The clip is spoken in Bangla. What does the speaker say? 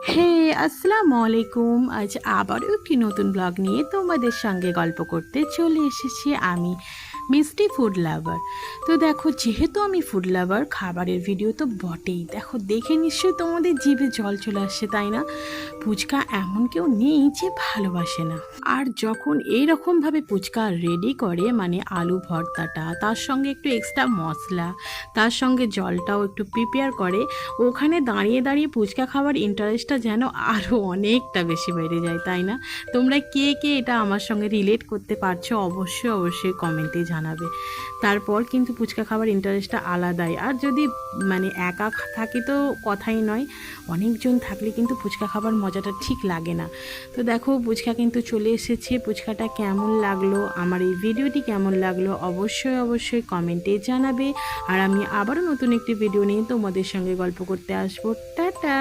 হে আসসালামু আলাইকুম। আজ আবারও একটি নতুন ব্লগ নিয়ে তোমাদের সঙ্গে গল্প করতে চলে এসেছি আমি, মিষ্টি ফুড লাভার। তো দেখো, যেহেতু আমি ফুড লাভার, খাবারের ভিডিও তো বটেই। দেখো, দেখে নিশ্চয়ই তোমাদের জিভে জল চলে আসছে, তাই না? ফুচকা এমন কেউ নেই যে ভালোবাসে না। আর যখন এইরকমভাবে ফুচকা রেডি করে, মানে আলু ভর্তাটা, তার সঙ্গে একটু এক্সট্রা মশলা, তার সঙ্গে জলটাও একটু প্রিপেয়ার করে, ওখানে দাঁড়িয়ে দাঁড়িয়ে ফুচকা খাওয়ার ইন্টারেস্টটা যেন আরও অনেকটা বেশি বেড়ে যায়, তাই না? তোমরা কে কে এটা আমার সঙ্গে রিলেট করতে পারছো অবশ্যই অবশ্যই কমেন্টে জানাবে। তারপর কিন্তু ফুচকা খাওয়ার ইন্টারেস্টটা আলাদাই। আর যদি মানে একা থাকি তো কথাই নয়, অনেকজন থাকলে কিন্তু ফুচকা খাবার মজাটা ঠিক লাগে না। তো দেখো, ফুচকা কিন্তু চলে এসেছে। ফুচকাটা কেমন লাগলো, আমার এই ভিডিওটি কেমন লাগলো, অবশ্যই অবশ্যই কমেন্টে জানাবে। আর আমি আবারও নতুন একটি ভিডিও নিয়ে তোমাদের সঙ্গে গল্প করতে আসবো। টাটা।